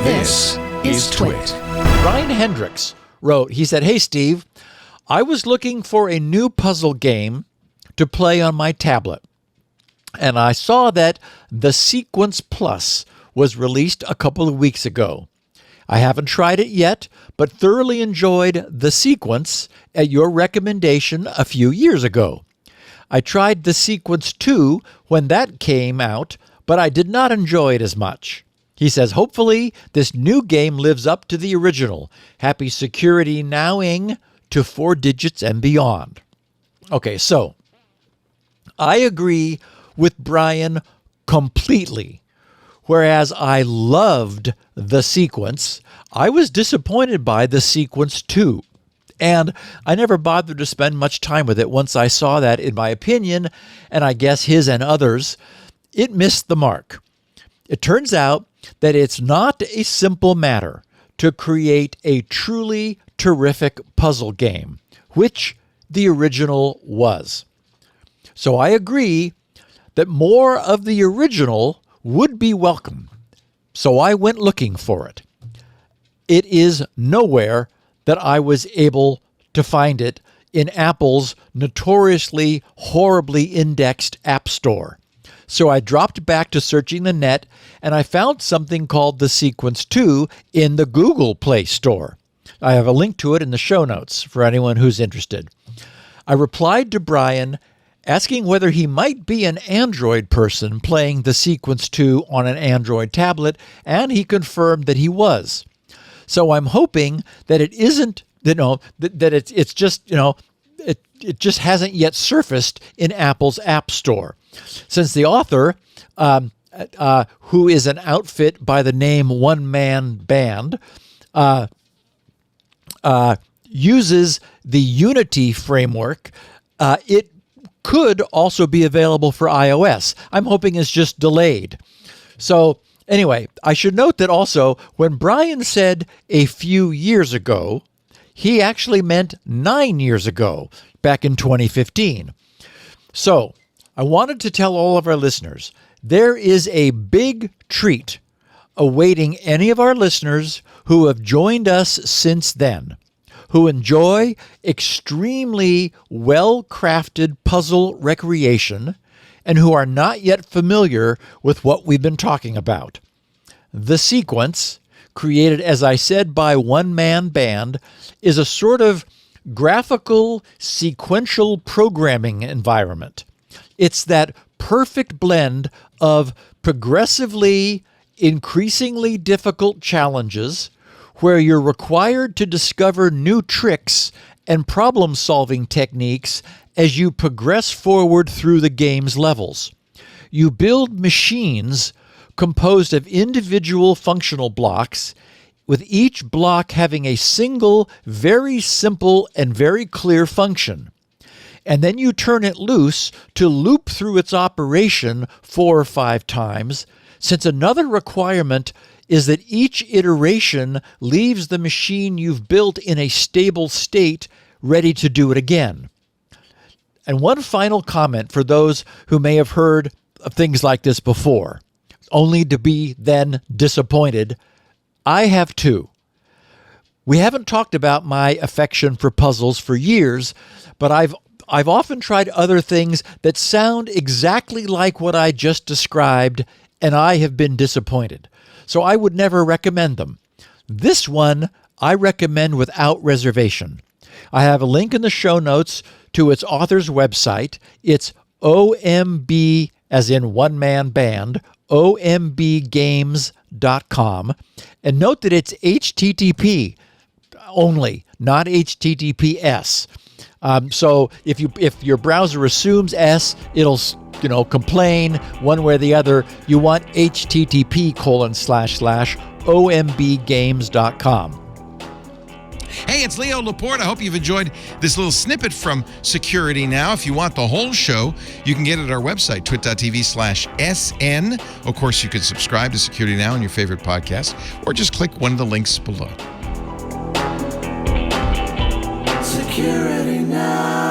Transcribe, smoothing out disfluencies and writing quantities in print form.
This is TWiT. Brian Hendricks wrote, he said, "Hey, Steve, I was looking for a new puzzle game to play on my tablet, and I saw that The Sequence Plus was released a couple of weeks ago. I haven't tried it yet, but thoroughly enjoyed The Sequence at your recommendation a few years ago. I tried The Sequence 2 when that came out, but I did not enjoy it as much." He says, "Hopefully this new game lives up to the original. Happy security nowing to 4 digits and beyond." Okay, so I agree with Brian completely. Whereas I loved The Sequence, I was disappointed by The Sequence 2. And I never bothered to spend much time with it once I saw that, in my opinion, and I guess his and others, it missed the mark. It turns out that it's not a simple matter to create a truly terrific puzzle game, which the original was. So I agree that more of the original would be welcome. So I went looking for it. It is nowhere that I was able to find it in Apple's notoriously horribly indexed App Store. So I dropped back to searching the net, and I found something called The Sequence 2 in the Google Play Store. I have a link to it in the show notes for anyone who's interested. I replied to Brian asking whether he might be an Android person playing The Sequence 2 on an Android tablet, and he confirmed that he was. So I'm hoping that it isn't, that it's just, it just hasn't yet surfaced in Apple's App Store. Since the author, who is an outfit by the name One Man Band, uses the Unity framework, it could also be available for iOS. I'm hoping it's just delayed. So anyway, I should note that also when Brian said a few years ago, he actually meant 9 years ago, back in 2015. So I wanted to tell all of our listeners, there is a big treat awaiting any of our listeners who have joined us since then, who enjoy extremely well-crafted puzzle recreation and who are not yet familiar with what we've been talking about. The Sequence, created, as I said, by One Man Band, is a sort of graphical sequential programming environment. It's that perfect blend of progressively, increasingly difficult challenges where you're required to discover new tricks and problem-solving techniques as you progress forward through the game's levels. You build machines composed of individual functional blocks, with each block having a single, very simple and very clear function. And then you turn it loose to loop through its operation 4 or 5 times, since another requirement is that each iteration leaves the machine you've built in a stable state, ready to do it again. And one final comment for those who may have heard of things like this before, only to be then disappointed. I have too. We haven't talked about my affection for puzzles for years, but I've often tried other things that sound exactly like what I just described, and I have been disappointed. So I would never recommend them. This one I recommend without reservation. I have a link in the show notes to its author's website. It's OMB, as in One Man Band, ombgames.com. And note that it's HTTP only, not HTTPS. So if your browser assumes S, it'll complain one way or the other. You want http://ombgames.com. Hey, it's Leo Laporte. I hope you've enjoyed this little snippet from Security Now. If you want the whole show, you can get it at our website, twit.tv/SN. Of course, you can subscribe to Security Now on your favorite podcast, or just click one of the links below. Security Now.